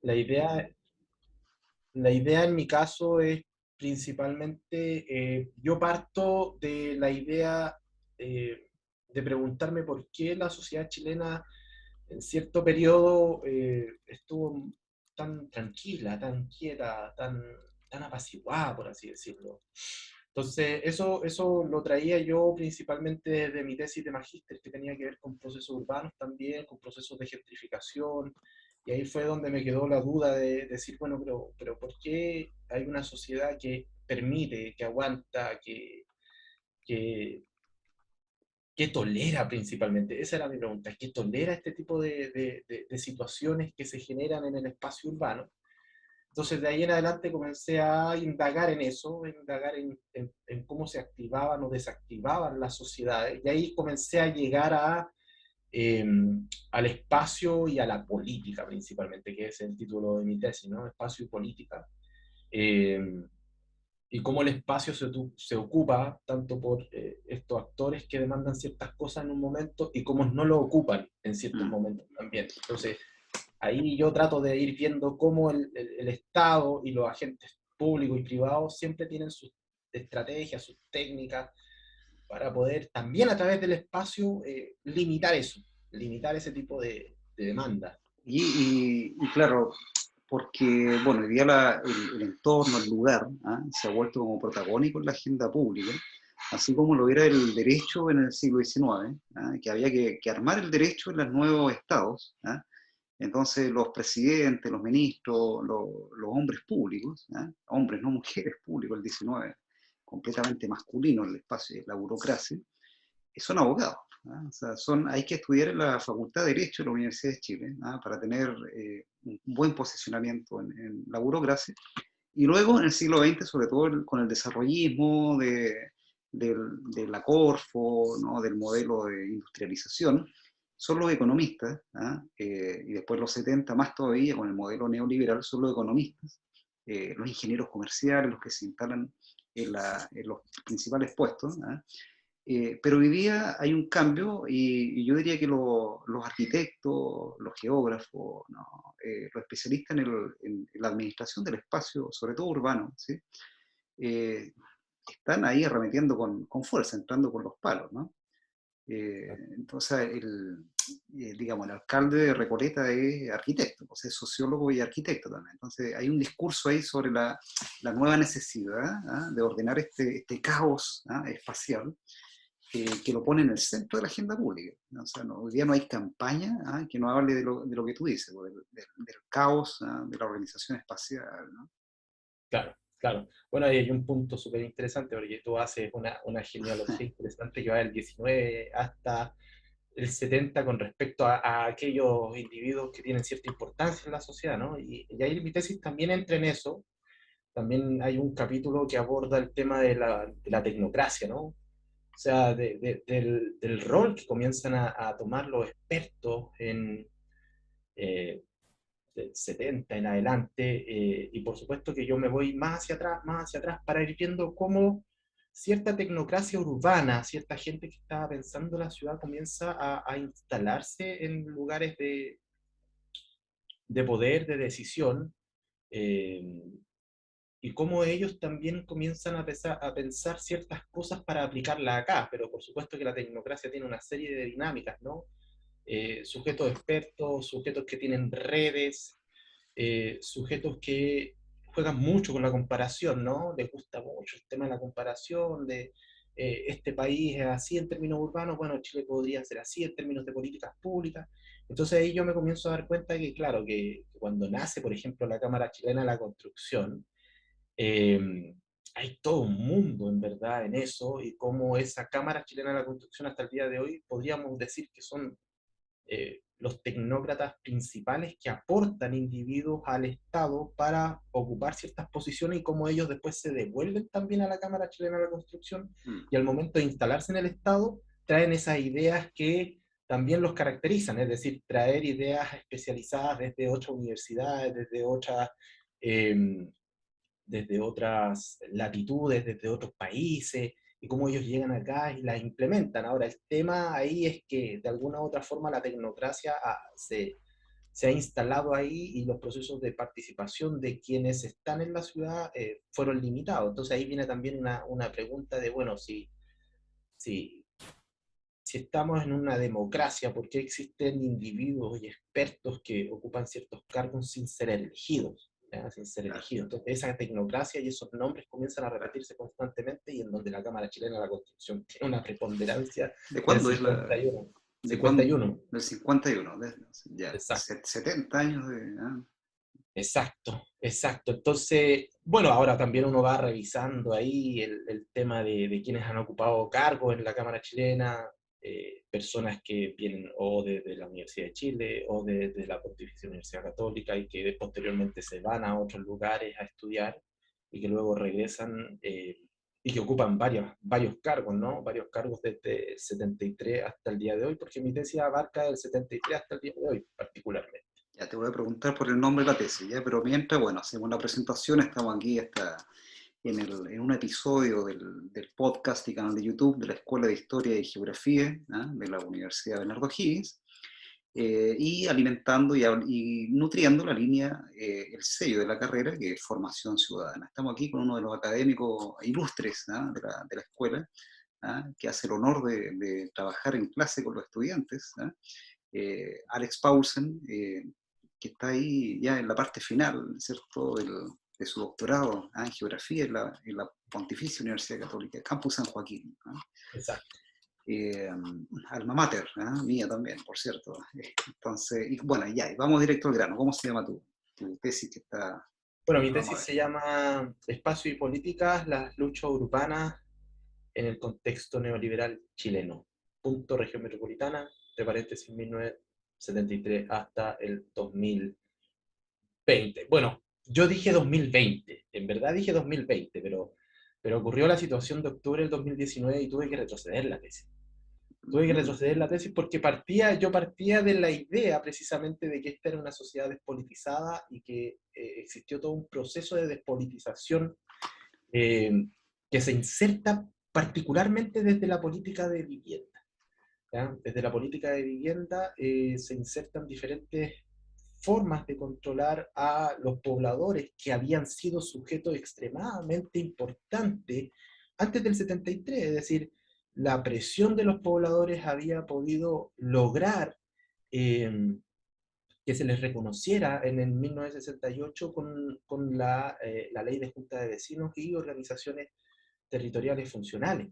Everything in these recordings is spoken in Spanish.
La idea, la idea en mi caso es principalmente, yo parto de la idea de preguntarme por qué la sociedad chilena en cierto periodo estuvo tan tranquila, tan quieta, tan apaciguada, por así decirlo. Entonces, eso lo traía yo principalmente de mi tesis de magíster, que tenía que ver con procesos urbanos también, con procesos de gentrificación, y ahí fue donde me quedó la duda de decir, bueno, pero ¿por qué hay una sociedad que permite, que aguanta, que, que tolera principalmente? Esa era mi pregunta, ¿qué tolera este tipo de situaciones que se generan en el espacio urbano? Entonces de ahí en adelante comencé a indagar en eso, indagar en cómo se activaban o desactivaban las sociedades, y ahí comencé a llegar eh, al espacio y a la política principalmente, que es el título de mi tesis, ¿no? Espacio y política. Eh, y cómo el espacio se ocupa tanto por estos actores que demandan ciertas cosas en un momento y cómo no lo ocupan en ciertos Mm. momentos también. Entonces, ahí yo trato de ir viendo cómo el Estado y los agentes públicos y privados siempre tienen sus estrategias, sus técnicas para poder también a través del espacio limitar eso, limitar ese tipo de demanda. Y claro, porque bueno, hoy día el entorno, el lugar, ¿ah? Se ha vuelto como protagónico en la agenda pública, así como lo era el derecho en el siglo XIX, ¿ah? Que había que armar el derecho en los nuevos estados. ¿Ah? Entonces los presidentes, los ministros, los hombres públicos, ¿ah? Hombres, no mujeres públicos, el XIX, completamente masculino el espacio, la burocracia, son abogados. ¿Ah? O sea, hay que estudiar en la Facultad de Derecho de la Universidad de Chile, ¿ah? Para tener un buen posicionamiento en la burocracia. Y luego en el siglo XX, sobre todo con el desarrollismo de la Corfo, ¿no? Del modelo de industrialización, son los economistas, ¿ah? Y después los 70 más todavía con el modelo neoliberal, son los economistas, los ingenieros comerciales, los que se instalan en los principales puestos. ¿Ah? Pero hoy día hay un cambio y yo diría que los arquitectos, los geógrafos, ¿no? Los especialistas en la administración del espacio, sobre todo urbano, ¿sí? Eh, están ahí arremetiendo con fuerza, entrando con los palos, ¿no? Entonces, digamos, el alcalde de Recoleta es arquitecto, pues es sociólogo y arquitecto también. Entonces, hay un discurso ahí sobre la nueva necesidad, ¿ah? De ordenar este caos, ¿ah? Espacial, que lo pone en el centro de la agenda pública. ¿No? O sea, hoy día no hay campaña, ¿ah? Que no hable de lo que tú dices, pues, del caos, ¿ah? De la organización espacial, ¿no? Claro, claro. Bueno, ahí hay un punto súper interesante porque tú haces una genealogía interesante que va del 19 hasta el 70 con respecto a aquellos individuos que tienen cierta importancia en la sociedad, ¿no? Y ahí mi tesis también entra en eso. También hay un capítulo que aborda el tema de la tecnocracia, ¿no? O sea, del rol que comienzan a tomar los expertos eh, del 70 en adelante, y por supuesto que yo me voy más hacia atrás para ir viendo cómo cierta tecnocracia urbana, cierta gente que estaba pensando la ciudad comienza a instalarse en lugares de poder, de decisión, eh, y cómo ellos también comienzan a pensar ciertas cosas para aplicarlas acá, pero por supuesto que la tecnocracia tiene una serie de dinámicas, ¿no? Sujetos expertos, sujetos que tienen redes, sujetos que juegan mucho con la comparación, ¿no? Les gusta mucho el tema de la comparación, de este país es así en términos urbanos, bueno, Chile podría ser así en términos de políticas públicas. Entonces ahí yo me comienzo a dar cuenta que, claro, que cuando nace, por ejemplo, la Cámara Chilena de la Construcción, eh, hay todo un mundo, en verdad, en eso, y cómo esa Cámara Chilena de la Construcción hasta el día de hoy podríamos decir que son los tecnócratas principales que aportan individuos al Estado para ocupar ciertas posiciones y cómo ellos después se devuelven también a la Cámara Chilena de la Construcción Mm. y al momento de instalarse en el Estado traen esas ideas que también los caracterizan, es decir, traer ideas especializadas desde otras universidades, eh, desde otras latitudes, desde otros países, y cómo ellos llegan acá y las implementan. Ahora, el tema ahí es que de alguna u otra forma la tecnocracia se ha instalado ahí y los procesos de participación de quienes están en la ciudad fueron limitados. Entonces ahí viene también una pregunta de, bueno, si, si estamos en una democracia, ¿por qué existen individuos y expertos que ocupan ciertos cargos sin ser elegidos? ¿Ya? Sin ser Claro, elegidos. Entonces esa tecnocracia y esos nombres comienzan a claro. repetirse constantemente y en donde la Cámara Chilena de la Constitución tiene una preponderancia ¿De del cuándo es la, 51. de cuándo? 51. Del 51, ya, Exacto. 70 años de... Exacto, exacto. Entonces, bueno, ahora también uno va revisando ahí el tema de quienes han ocupado cargos en la Cámara chilena, personas que vienen o de la Universidad de Chile o de la Pontificia Universidad Católica y que posteriormente se van a otros lugares a estudiar y que luego regresan y que ocupan varios cargos, ¿no? Varios cargos desde el 73 hasta el día de hoy, porque mi tesis abarca del 73 hasta el día de hoy particularmente. Ya te voy a preguntar por el nombre de la tesis, ¿ya? Pero mientras, bueno, hacemos la presentación, estamos aquí en un episodio del podcast y canal de YouTube de la Escuela de Historia y Geografía, ¿ah? De la Universidad Bernardo Higgins, y alimentando y nutriendo la línea, el sello de la carrera, que es formación ciudadana. Estamos aquí con uno de los académicos ilustres, ¿ah? De la escuela, ¿ah? Que hace el honor de trabajar en clase con los estudiantes, ¿ah? Alex Paulsen, que está ahí ya en la parte final, ¿cierto?, de su doctorado, en geografía en la Pontificia Universidad Católica, Campus San Joaquín. Exacto. Eh, Alma mater, mía también, por cierto. Entonces, y bueno, ya, y vamos directo al grano. ¿Cómo se llama tu tesis que está? Bueno, mi Vamos a tesis ver. se llama Espacio y Políticas, las luchas urbanas en el contexto neoliberal chileno. Punto región metropolitana, entre paréntesis, 1973 hasta el 2020. Bueno, yo dije 2020, en verdad dije 2020, pero ocurrió la situación de octubre del 2019 y tuve que retroceder la tesis. Tuve que Ujú. retroceder la tesis porque yo partía de la idea precisamente de que esta era una sociedad despolitizada y que existió todo un proceso de despolitización eh, que se inserta particularmente desde la política de vivienda. ¿Ya? Desde la política de vivienda se insertan diferentes formas de controlar a los pobladores que habían sido sujetos extremadamente importantes antes del 73, es decir, la presión de los pobladores había podido lograr eh, que se les reconociera en el 1968 con la ley de junta de vecinos y organizaciones territoriales funcionales.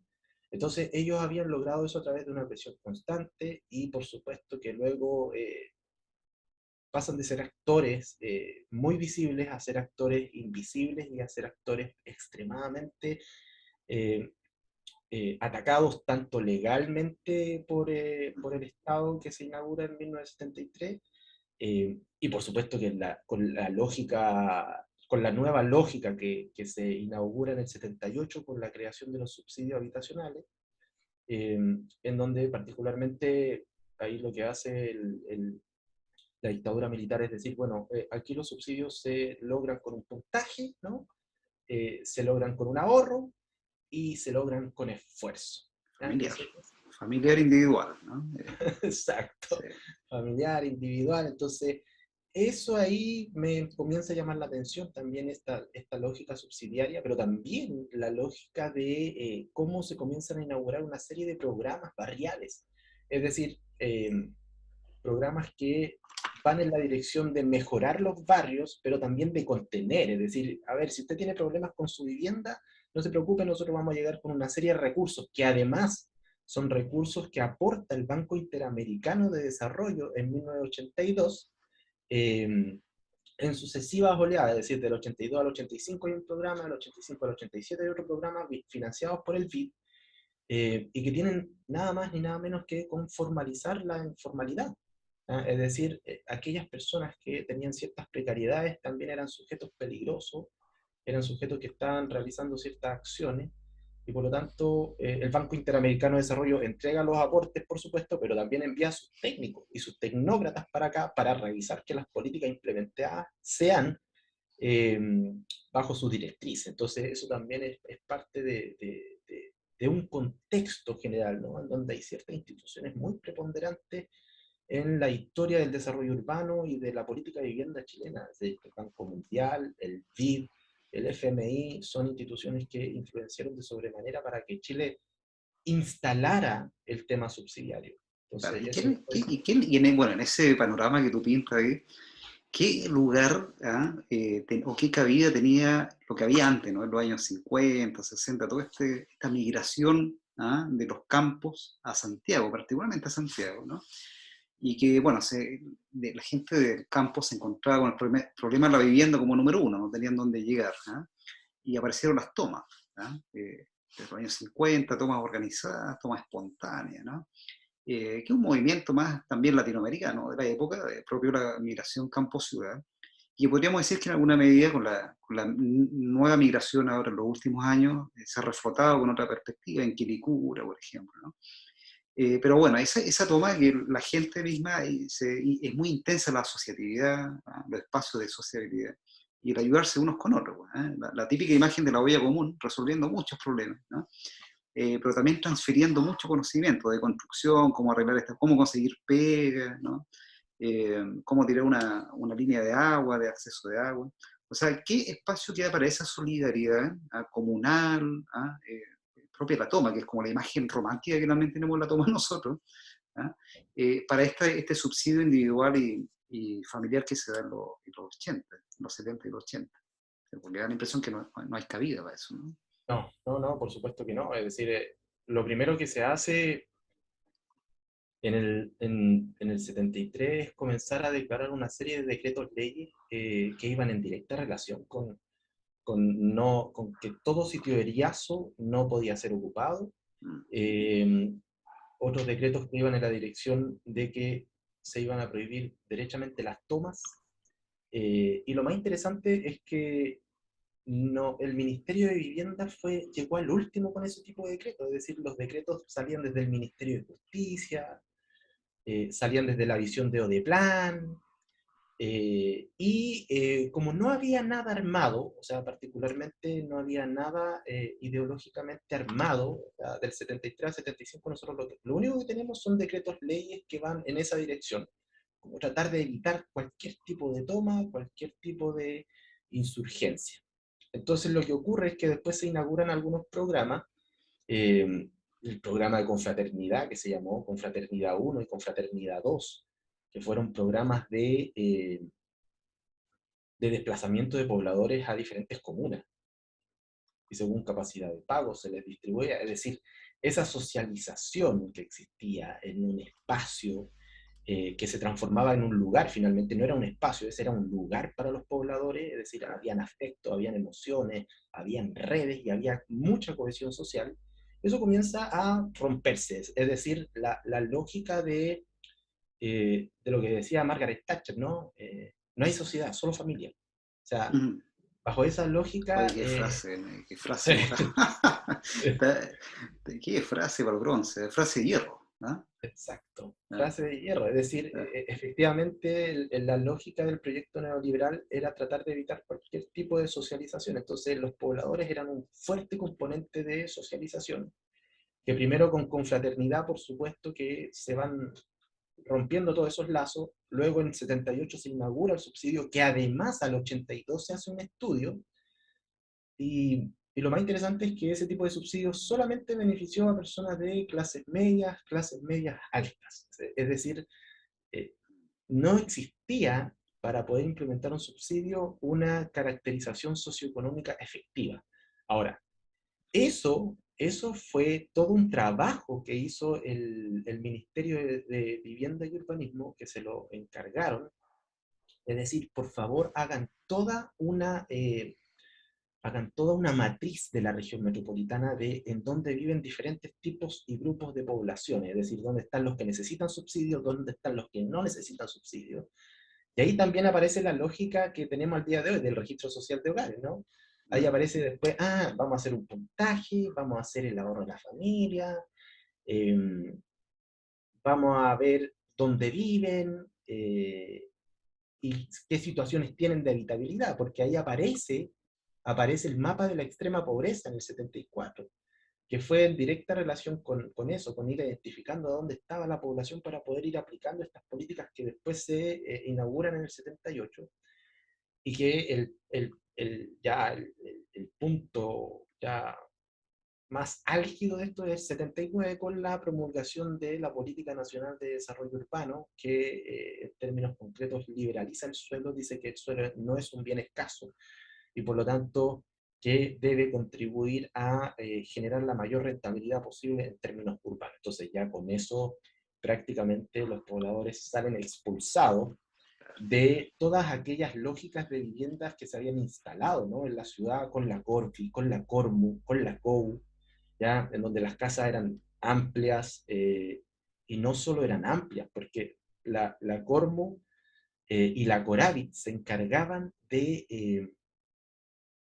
Entonces ellos habían logrado eso a través de una presión constante y por supuesto que luego pasan de ser actores muy visibles a ser actores invisibles y a ser actores extremadamente eh, atacados tanto legalmente por el Estado que se inaugura en 1973 y por supuesto que con la lógica, con la nueva lógica que se inaugura en el 78 con la creación de los subsidios habitacionales, en donde particularmente ahí lo que hace la dictadura militar es decir, bueno, aquí los subsidios se logran con un puntaje, ¿no? Se logran con un ahorro y se logran con esfuerzo. ¿Ya? Familiar. Entonces, Familiar individual, ¿no? Sí. exacto, familiar, individual. Entonces, eso ahí me comienza a llamar la atención también esta lógica subsidiaria, pero también la lógica de cómo se comienzan a inaugurar una serie de programas barriales. Es decir, programas que van en la dirección de mejorar los barrios, pero también de contener. Es decir, a ver, si usted tiene problemas con su vivienda, no se preocupe, nosotros vamos a llegar con una serie de recursos que además son recursos que aporta el Banco Interamericano de Desarrollo en 1982 en sucesivas oleadas, es decir, del 82 al 85 hay un programa, del 85 al 87 hay otro programa financiados por el BID, y que tienen nada más ni nada menos que con formalizar la informalidad. ¿Ah? Es decir, aquellas personas que tenían ciertas precariedades también eran sujetos peligrosos, eran sujetos que estaban realizando ciertas acciones, y por lo tanto el Banco Interamericano de Desarrollo entrega los aportes, por supuesto, pero también envía a sus técnicos y sus tecnócratas para acá para revisar que las políticas implementadas sean eh, bajo su directriz. Entonces eso también es parte de un contexto general, ¿no? En donde hay ciertas instituciones muy preponderantes en la historia del desarrollo urbano y de la política de vivienda chilena. Es decir, el Banco Mundial, el BID, el FMI, son instituciones que influenciaron de sobremanera para que Chile instalara el tema subsidiario. Claro, Entonces, eso fue... bueno, en ese panorama que tú pintas ahí, ¿qué lugar o qué cabida tenía lo que había antes, ¿no? En los años 50, 60, toda esta migración de los campos a Santiago, particularmente a Santiago, ¿no? Y que, bueno, la gente del campo se encontraba con el problema de la vivienda como número uno, no tenían dónde llegar, y aparecieron las tomas, de los años 50, tomas organizadas, tomas espontáneas, ¿no? Que es un movimiento más también latinoamericano de la época, propio de la migración campo-ciudad, y podríamos decir que en alguna medida con la nueva migración ahora en los últimos años se ha reflotado con otra perspectiva en Quilicura, por ejemplo, ¿no? Pero bueno, esa toma que la gente misma es muy intensa la asociatividad, los espacios de sociabilidad, y el ayudarse unos con otros, la típica imagen de la olla común resolviendo muchos problemas, ¿no? Pero también transfiriendo mucho conocimiento de construcción, cómo arreglar esto, cómo conseguir pega, ¿no? Cómo tirar una línea de agua, de acceso de agua. O sea, ¿qué espacio queda para esa solidaridad comunal, propia de la toma, que es como la imagen romántica que también tenemos la toma nosotros, para este subsidio individual y familiar que se da en los 80, en los 70 y los 80? Porque da la impresión que no hay cabida para eso, ¿no? No, no, no, por supuesto que no. Es decir, lo primero que se hace en el 73 es comenzar a declarar una serie de decretos leyes que iban en directa relación con que todo sitio eriazo no podía ser ocupado. Mm. Eh, Otros decretos que iban en la dirección de que se iban a prohibir derechamente las tomas. Y lo más interesante es que no, el Ministerio de Vivienda llegó al último con ese tipo de decretos, es decir, los decretos salían desde el Ministerio de Justicia, salían desde la visión de Odeplan, como no había nada armado, o sea, particularmente no había nada ideológicamente armado, o sea, del 73 al 75 nosotros lo único que tenemos son decretos leyes que van en esa dirección, como tratar de evitar cualquier tipo de toma, cualquier tipo de insurgencia. Entonces lo que ocurre es que después se inauguran algunos programas, eh, el programa de confraternidad que se llamó Confraternidad uno y Confraternidad 2, que fueron programas de desplazamiento de pobladores a diferentes comunas, y según capacidad de pago se les distribuía, es decir, esa socialización que existía en un espacio que se transformaba en un lugar, finalmente no era un espacio, ese era un lugar para los pobladores, es decir, habían afectos, habían emociones, habían redes y había mucha cohesión social. Eso comienza a romperse, es decir, la lógica de lo que decía Margaret Thatcher, ¿no? No hay sociedad, solo familia. O sea, Mm. bajo esa lógica... Oye, qué sí, frase, qué frase para el bronce, frase de hierro, ¿no? exacto, Ah, frase de hierro. Es decir, ah, efectivamente la lógica del proyecto neoliberal era tratar de evitar cualquier tipo de socialización. Entonces los pobladores eran un fuerte componente de socialización, que primero con confraternidad, por supuesto, que se van rompiendo todos esos lazos. Luego en el 78 se inaugura el subsidio, que además al 82 se hace un estudio. Y lo más interesante es que ese tipo de subsidios solamente benefició a personas de clases medias altas. Es decir, eh, no existía para poder implementar un subsidio una caracterización socioeconómica efectiva. Ahora, eso fue todo un trabajo que hizo el Ministerio de Vivienda y Urbanismo, que se lo encargaron. Es decir, por favor, hagan toda una matriz de la región metropolitana en donde viven diferentes tipos y grupos de población, es decir, dónde están los que necesitan subsidios, dónde están los que no necesitan subsidios. Y ahí también aparece la lógica que tenemos al día de hoy del registro social de hogares, ¿no? Ahí mm. aparece después, vamos a hacer un puntaje, vamos a hacer el ahorro de la familia, eh, vamos a ver dónde viven y qué situaciones tienen de habitabilidad, porque ahí aparece el mapa de la extrema pobreza en el 74. que fue en directa relación con eso, con ir identificando dónde estaba la población para poder ir aplicando estas políticas que después se inauguran en el 78, y que el punto ya más álgido de esto es 79, con la promulgación de la Política Nacional de Desarrollo Urbano, que en términos concretos liberaliza el suelo, dice que el suelo no es un bien escaso, y por lo tanto que debe contribuir a generar la mayor rentabilidad posible en términos urbanos. Entonces ya con eso prácticamente los pobladores salen expulsados de todas aquellas lógicas de viviendas que se habían instalado, ¿no?, en la ciudad, con la Corfi, con la Cormu, con la COU, ¿ya?, en donde las casas eran amplias, y no solo eran amplias, porque la Cormu y la Coravit se encargaban de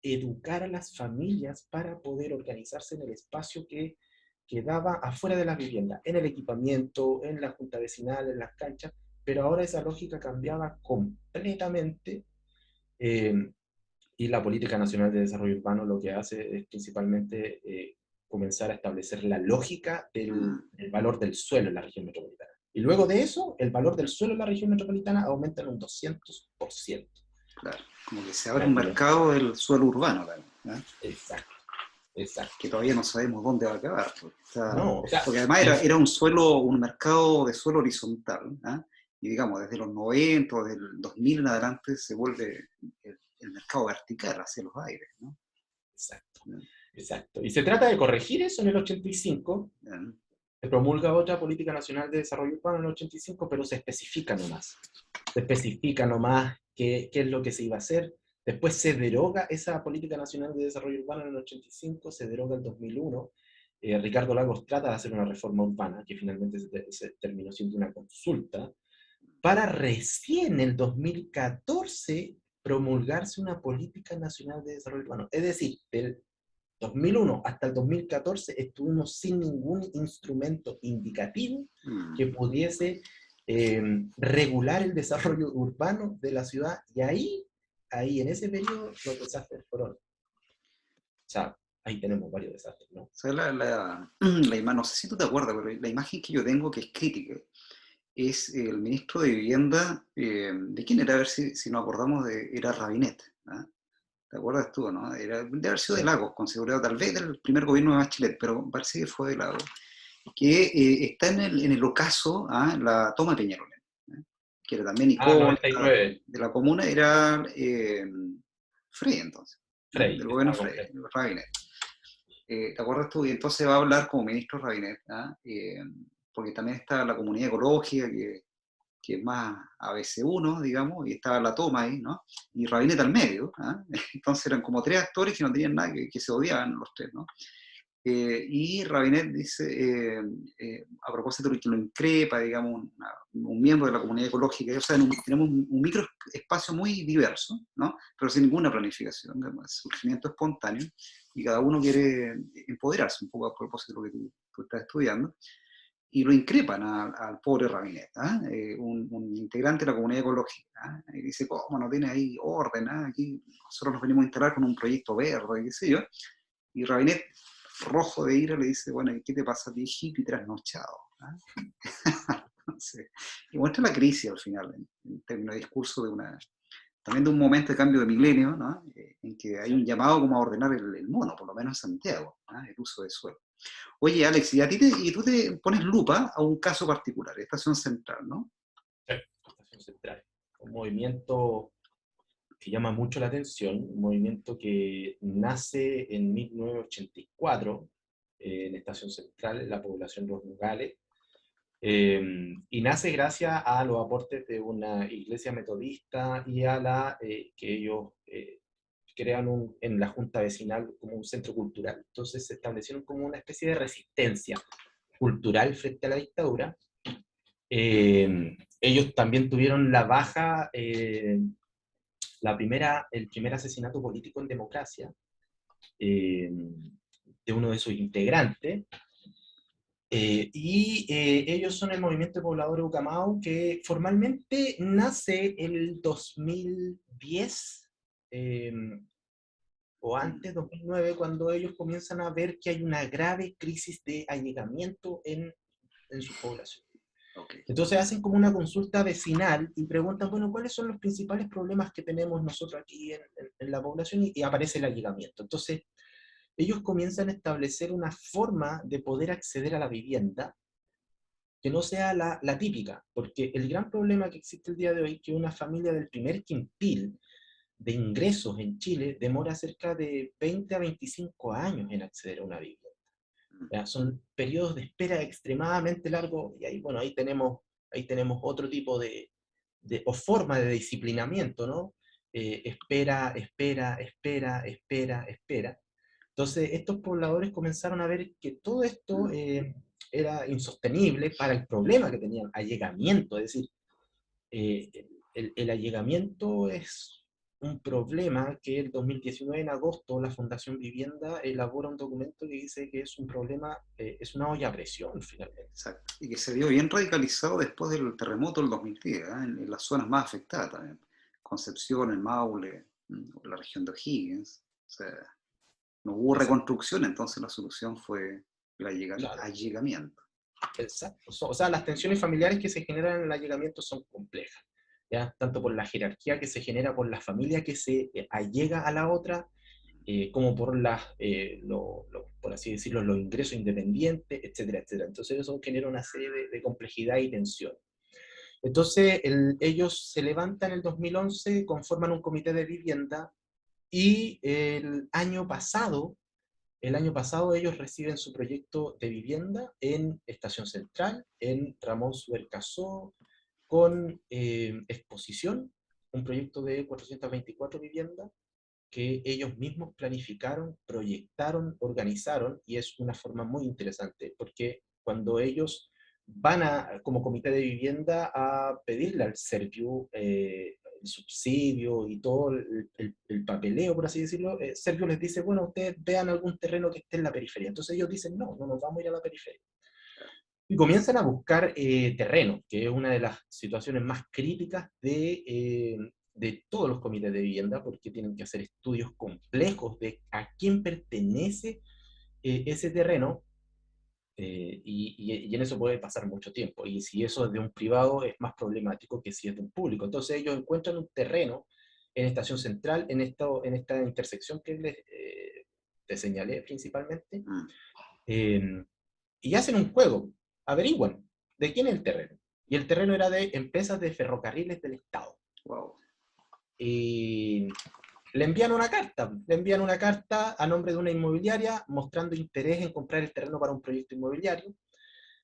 educar a las familias para poder organizarse en el espacio que quedaba afuera de las viviendas, en el equipamiento, en la junta vecinal, en las canchas, pero ahora esa lógica cambiaba completamente, eh, y la Política Nacional de Desarrollo Urbano lo que hace es principalmente comenzar a establecer la lógica del valor del suelo en la región metropolitana. Y luego de eso, el valor del suelo en la región metropolitana aumenta en un 200%. Claro, como que se abre un mercado del suelo urbano también, ¿eh? Exacto, exacto. Que todavía no sabemos dónde va a acabar. No, o sea, porque además era un mercado de suelo horizontal, ¿eh? Y digamos, desde los 90, desde el 2000 en adelante, se vuelve el mercado vertical hacia los aires, ¿no? Exacto, exacto. Y se trata de corregir eso en el 85. Se promulga otra Política Nacional de Desarrollo Urbano en el 85, pero se especifica nomás. Se especifica nomás qué es lo que se iba a hacer. Después se deroga esa Política Nacional de Desarrollo Urbano en el 85, se deroga en el 2001. Ricardo Lagos trata de hacer una reforma urbana, que finalmente se terminó siendo una consulta, para recién en el 2014 promulgarse una Política Nacional de Desarrollo Urbano. Es decir, del 2001 hasta el 2014 estuvimos sin ningún instrumento indicativo que pudiese regular el desarrollo urbano de la ciudad, y ahí en ese periodo los desastres fueron, o sea, ahí tenemos varios desastres, ¿no? O sea, no sé si tú te acuerdas, pero la imagen que yo tengo que es crítica es el ministro de Vivienda, ¿de quién era? A ver si nos acordamos, era Rabinet, ¿eh? ¿Te acuerdas tú, no? Debe haber sido de Lagos, con seguridad, tal vez del primer gobierno de Bachelet, pero parece que fue de Lagos, que está en el ocaso a la toma de Peñarolén, ¿eh? Que era también icónica 99. de la comuna, era Frey entonces, Frey, del gobierno estaba con Frey, Frey. Rabinet. ¿Te acuerdas tú? Y entonces va a hablar como ministro Rabinet, porque también está la comunidad ecológica, que es más ABC1, digamos, y estaba la toma ahí, ¿no? Y Rabinet al medio, ¿eh? Entonces eran como tres actores que no tenían nada, que se odiaban los tres, ¿no? Y Rabinet dice, a propósito de que lo increpa, digamos, un miembro de la comunidad ecológica, o sea, tenemos un micro espacio muy diverso, ¿no? Pero sin ninguna planificación, surgimiento espontáneo, y cada uno quiere empoderarse un poco a propósito de lo que tú estás estudiando, y lo increpan al pobre Rabinet, un integrante de la comunidad ecológica, y dice, ¿cómo no tiene ahí orden? Aquí nosotros nos venimos a instalar con un proyecto verde, qué sé yo, y Rabinet, rojo de ira, le dice, bueno, ¿qué te pasa a ti, hippie trasnochado? Entonces, y muestra la crisis al final, en términos de discurso también de un momento de cambio de milenio, ¿no? En que hay un llamado como a ordenar el mono, por lo menos en Santiago, ¿no? El uso de suelo. Oye, Alex, y tú te pones lupa a un caso particular, Estación Central, ¿no? Sí, Estación Central. Un movimiento que llama mucho la atención, un movimiento que nace en 1984 en Estación Central, en la población de Los Nogales, y nace gracias a los aportes de una iglesia metodista y a que ellos crean en la junta vecinal como un centro cultural. Entonces se establecieron como una especie de resistencia cultural frente a la dictadura. Ellos también tuvieron la baja, el primer asesinato político en democracia de uno de sus integrantes, ellos son el Movimiento de Pobladores Ucamau, que formalmente nace el 2010, o antes, 2009, cuando ellos comienzan a ver que hay una grave crisis de allegamiento en su población. Ok. Entonces hacen como una consulta vecinal y preguntan, bueno, ¿cuáles son los principales problemas que tenemos nosotros aquí en la población? Y aparece el allegamiento. Entonces, ellos comienzan a establecer una forma de poder acceder a la vivienda que no sea la típica, porque el gran problema que existe el día de hoy es que una familia del primer quintil de ingresos en Chile demora cerca de 20 a 25 años en acceder a una vivienda. ¿Ya? Son periodos de espera extremadamente largos y ahí, bueno, ahí tenemos otro tipo o forma de disciplinamiento, ¿no? Espera, espera, espera, espera, espera. Entonces, estos pobladores comenzaron a ver que todo esto era insostenible para el problema que tenían, allegamiento, es decir, eh, el allegamiento es un problema que el 2019, en agosto, la Fundación Vivienda elabora un documento que dice que es un problema, es una olla a presión, finalmente. Exacto. Y que se vio bien radicalizado después del terremoto del 2010, ¿eh? En las zonas más afectadas también. Concepción, el Maule, la región de O'Higgins. O sea, no hubo Exacto, reconstrucción, entonces la solución fue el claro, allegamiento. exacto. O sea, las tensiones familiares que se generan en el allegamiento son complejas, ¿ya? Tanto por la jerarquía que se genera por la familia que se allega a la otra, como por por así decirlo, los ingresos independientes, etcétera, etcétera. Entonces eso genera una serie de complejidad y tensión. Entonces ellos se levantan en el 2011, conforman un comité de vivienda y el año pasado ellos reciben su proyecto de vivienda en Estación Central, en Ramón Subercasó, con exposición, un proyecto de 424 viviendas, que ellos mismos planificaron, proyectaron, organizaron, y es una forma muy interesante, porque cuando ellos van como comité de vivienda a pedirle al Serviu el subsidio y todo el papeleo, por así decirlo, Serviu les dice, bueno, ustedes vean algún terreno que esté en la periferia. Entonces ellos dicen, no, no nos vamos a ir a la periferia. Y comienzan a buscar terreno, que es una de las situaciones más críticas de todos los comités de vivienda, porque tienen que hacer estudios complejos de a quién pertenece ese terreno, y en eso puede pasar mucho tiempo. Y si eso es de un privado, es más problemático que si es de un público. Entonces ellos encuentran un terreno en Estación Central, en esta intersección que te señalé principalmente, Mm. eh, y hacen un juego, averiguan de quién es el terreno. Y el terreno era de empresas de ferrocarriles del Estado. Wow. Y le envían una carta a nombre de una inmobiliaria mostrando interés en comprar el terreno para un proyecto inmobiliario.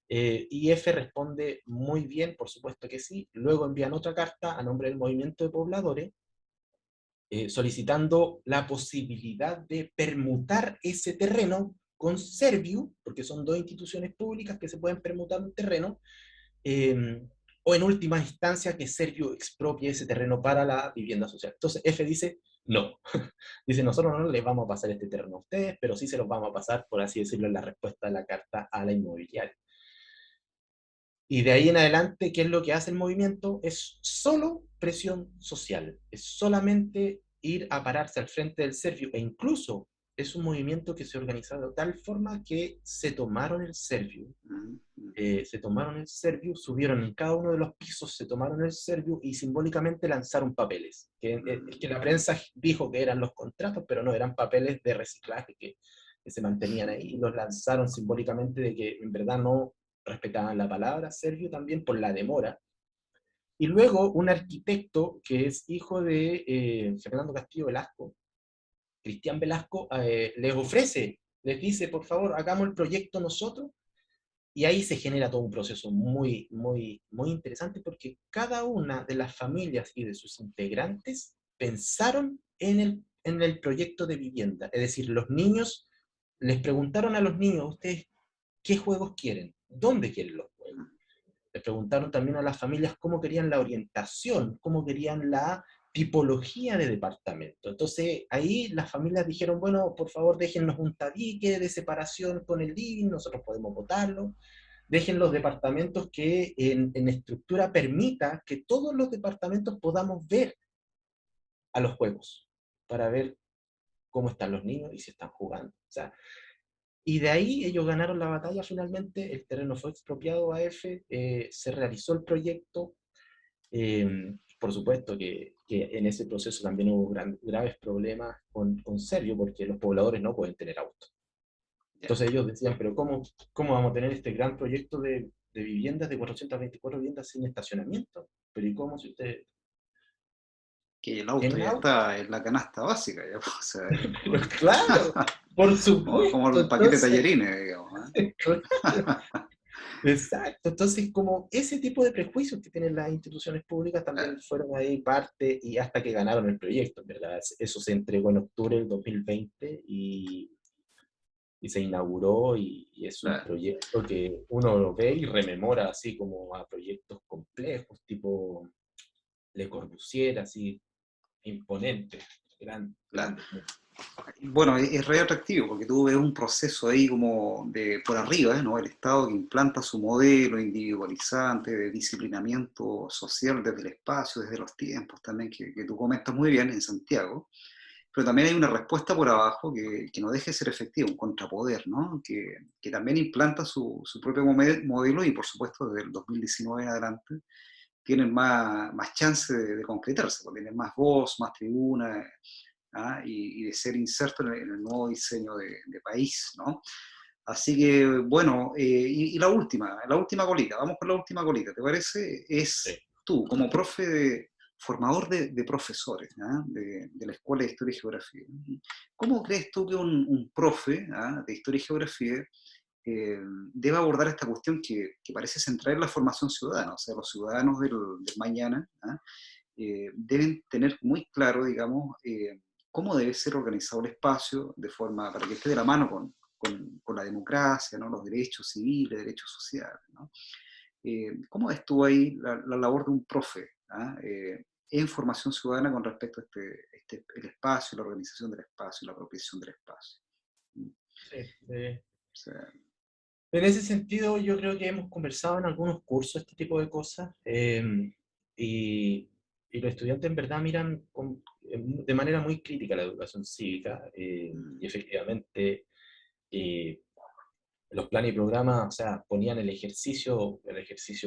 IF responde muy bien, por supuesto que sí. Luego envían otra carta a nombre del movimiento de pobladores, solicitando la posibilidad de permutar ese terreno con Serviu, porque son dos instituciones públicas que se pueden permutar un terreno, eh, o en última instancia que Serviu expropie ese terreno para la vivienda social. Entonces F dice, no. Dice, nosotros no les vamos a pasar este terreno a ustedes, pero sí se los vamos a pasar, por así decirlo, en la respuesta de la carta a la inmobiliaria. Y de ahí en adelante, ¿qué es lo que hace el movimiento? Es solo presión social, es solamente ir a pararse al frente del Serviu, e incluso es un movimiento que se organizó de tal forma que se tomaron el Serviu, subieron en cada uno de los pisos, se tomaron el Serviu y simbólicamente lanzaron papeles, que la prensa dijo que eran los contratos, pero no, eran papeles de reciclaje que se mantenían ahí, y los lanzaron simbólicamente de que en verdad no respetaban la palabra Serviu, también por la demora. Y luego un arquitecto que es hijo de Fernando Castillo Velasco, Cristian Velasco, les ofrece, les dice, por favor, hagamos el proyecto nosotros, y ahí se genera todo un proceso muy, muy, muy interesante, porque cada una de las familias y de sus integrantes pensaron en el proyecto de vivienda. Es decir, los niños, les preguntaron a los niños, ustedes, ¿qué juegos quieren? ¿Dónde quieren los juegos? Les preguntaron también a las familias cómo querían la orientación, cómo querían la tipología de departamento. Entonces ahí las familias dijeron, bueno, por favor déjennos un tabique de separación con el living, nosotros podemos votarlo. Dejen los departamentos que en estructura permita que todos los departamentos podamos ver a los juegos, para ver cómo están los niños y si están jugando. O sea, y de ahí ellos ganaron la batalla finalmente, el terreno fue expropiado a EFE, se realizó el proyecto. Por supuesto que en ese proceso también hubo graves problemas con Servio, porque los pobladores no pueden tener autos. Ya. Entonces ellos decían, pero ¿cómo vamos a tener este gran proyecto de viviendas, de 424 viviendas sin estacionamiento? Pero ¿y cómo si ustedes Que el auto tienen ya auto? está en la canasta básica, ya, pues, o sea, Pero claro, por como supuesto, el paquete de entonces, tallarines, digamos. claro, exacto. Entonces, como ese tipo de prejuicios que tienen las instituciones públicas Claro, también fueron ahí parte y hasta que ganaron el proyecto, en verdad. Eso se entregó en octubre del 2020 y se inauguró y es un claro. proyecto que uno lo ve y rememora así como a proyectos complejos, tipo Le Corbusier, así imponentes, Claro. grandes. Bueno, es re atractivo porque tú ves un proceso ahí como de por arriba, ¿no? El Estado que implanta su modelo individualizante de disciplinamiento social desde el espacio, desde los tiempos también, que tú comentas muy bien en Santiago, pero también hay una respuesta por abajo que no deje de ser efectiva, un contrapoder, ¿no? Que también implanta su propio modelo y por supuesto desde el 2019 en adelante tienen más chance de concretarse, porque tienen más voz, más tribuna, ¿ah? Y de ser inserto en el nuevo diseño de país, ¿no? Así que, bueno, y la última colita, vamos con la última colita, ¿te parece? Sí. Es tú, como profe, formador de profesores, ¿ah? De la Escuela de Historia y Geografía. ¿Cómo crees tú que un profe, ¿ah? De Historia y Geografía eh, debe abordar esta cuestión que parece centrar en la formación ciudadana? O sea, los ciudadanos del mañana, ¿ah? Deben tener muy claro, digamos, cómo debe ser organizado el espacio de forma para que esté de la mano con la democracia, ¿no? Los derechos civiles, derechos sociales, ¿no? ¿Cómo ves tú ahí la labor de un profe, ¿ah? En formación ciudadana con respecto a el espacio, la organización del espacio, la apropiación del espacio? Sí, O sea, en ese sentido, yo creo que hemos conversado en algunos cursos este tipo de cosas y, y los estudiantes en verdad miran de manera muy crítica la educación cívica y efectivamente eh, los planes y programas, o sea, ponían el ejercicio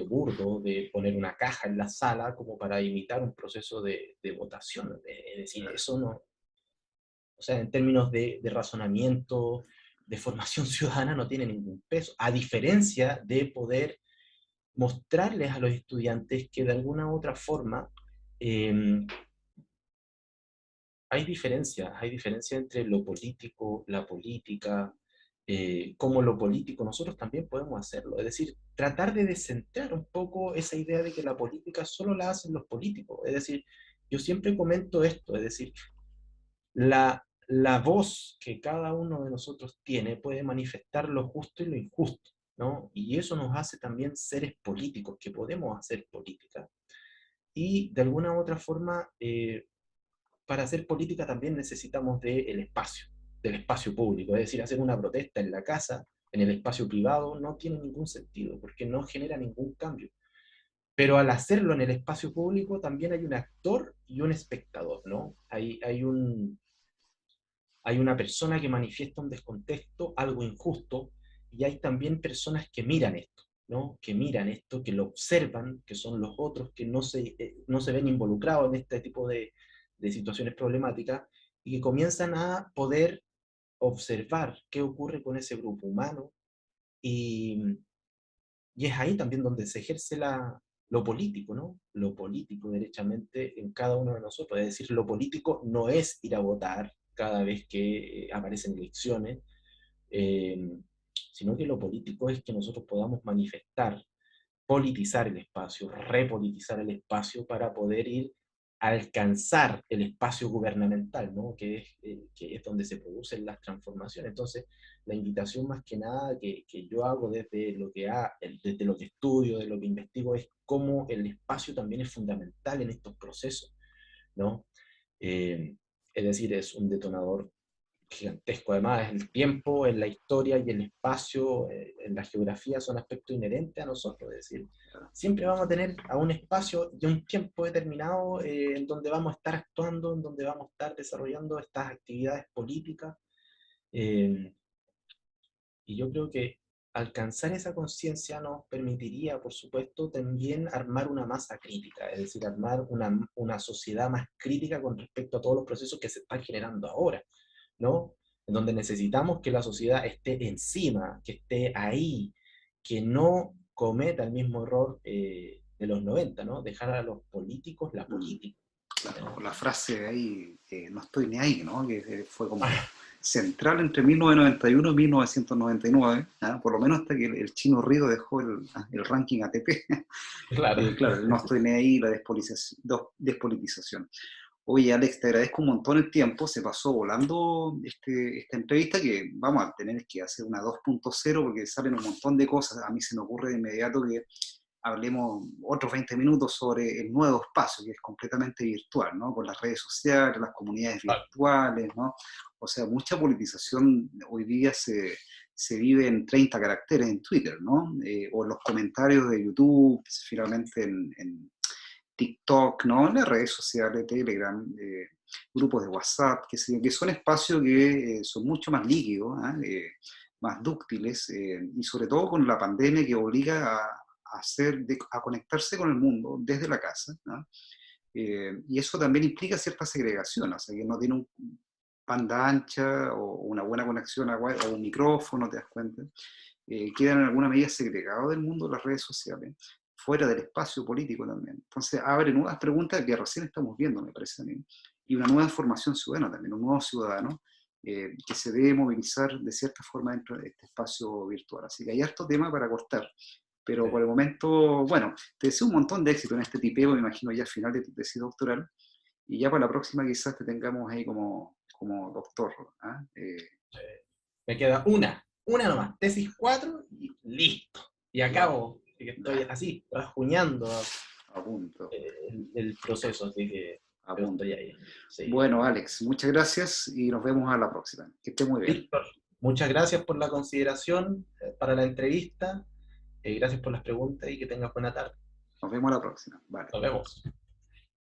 burdo de poner una caja en la sala como para imitar un proceso de votación. Es decir, eso no, o sea, en términos de razonamiento, de formación ciudadana, no tiene ningún peso, a diferencia de poder mostrarles a los estudiantes que de alguna u otra forma eh, hay diferencia entre lo político, la política, como lo político nosotros también podemos hacerlo. Es decir, tratar de descentrar un poco esa idea de que la política solo la hacen los políticos. Es decir, yo siempre comento esto, es decir, la voz que cada uno de nosotros tiene puede manifestar lo justo y lo injusto, ¿no? Y eso nos hace también seres políticos, que podemos hacer política. Y de alguna u otra forma, para hacer política también necesitamos del espacio público. Es decir, hacer una protesta en la casa, en el espacio privado, no tiene ningún sentido, porque no genera ningún cambio. Pero al hacerlo en el espacio público también hay un actor y un espectador, ¿no? Hay una persona que manifiesta un descontexto, algo injusto, y hay también personas que miran esto, ¿no? Que miran esto, que lo observan, que son los otros, que no se ven involucrados en este tipo de situaciones problemáticas y que comienzan a poder observar qué ocurre con ese grupo humano y, y es ahí también donde se ejerce lo político, ¿no? Lo político, derechamente, en cada uno de nosotros. Es decir, lo político no es ir a votar cada vez que aparecen elecciones, eh, sino que lo político es que nosotros podamos manifestar, politizar el espacio, repolitizar el espacio para poder ir a alcanzar el espacio gubernamental, ¿no? Que es donde se producen las transformaciones. Entonces, la invitación más que nada que yo hago desde lo que estudio, de lo que investigo, es cómo el espacio también es fundamental en estos procesos, ¿no? Es decir, es un detonador gigantesco. Además, el tiempo, en la historia y el espacio, en la geografía son aspectos inherentes a nosotros. Es decir, siempre vamos a tener a un espacio y un tiempo determinado en donde vamos a estar actuando, en donde vamos a estar desarrollando estas actividades políticas. eh, y yo creo que alcanzar esa conciencia nos permitiría, por supuesto, también armar una masa crítica, es decir, armar una sociedad más crítica con respecto a todos los procesos que se están generando ahora, ¿no? En donde necesitamos que la sociedad esté encima, que esté ahí, que no cometa el mismo error de los 90, ¿no? Dejar a los políticos la política. Claro, la frase ahí, no estoy ni ahí, ¿no? Que fue como central entre 1991 y 1999, ¿ah? Por lo menos hasta que el chino Río dejó el ranking ATP. Claro. Claro, el no estoy ni ahí, la despolitización. Oye, Alex, te agradezco un montón el tiempo, se pasó volando esta entrevista que vamos a tener que hacer una 2.0 porque salen un montón de cosas. A mí se me ocurre de inmediato que hablemos otros 20 minutos sobre el nuevo espacio, que es completamente virtual, ¿no? Con las redes sociales, las comunidades virtuales, ¿no? O sea, mucha politización hoy día se vive en 30 caracteres en Twitter, ¿no? O en los comentarios de YouTube, finalmente en TikTok, ¿no? En las redes sociales, Telegram, grupos de WhatsApp, que son espacios que son mucho más líquidos, más dúctiles, y sobre todo con la pandemia que obliga a conectarse con el mundo desde la casa, ¿no? Y eso también implica cierta segregación, o sea, que no tiene un banda ancha o una buena conexión a web, o un micrófono, te das cuenta, quedan en alguna medida segregados del mundo de las redes sociales, fuera del espacio político también. Entonces abre nuevas preguntas que recién estamos viendo, me parece a mí, y una nueva formación ciudadana también, un nuevo ciudadano que se debe movilizar de cierta forma dentro de este espacio virtual. Así que hay harto tema para cortar, pero por el momento, bueno, te deseo un montón de éxito en este tipeo, me imagino ya al final de tu tesis doctoral, y ya para la próxima quizás te tengamos ahí como doctor. ¿Ah? Me queda una nomás, tesis 4 y listo. Y acabo, así que estoy así, rasguñando A punto. el proceso, así que A pero punto. estoy ahí. Sí. Bueno, Alex, muchas gracias y nos vemos a la próxima. Que esté muy bien. Víctor, muchas gracias por la consideración para la entrevista, gracias por las preguntas y que tengas buena tarde. Nos vemos a la próxima. Vale. Nos vemos.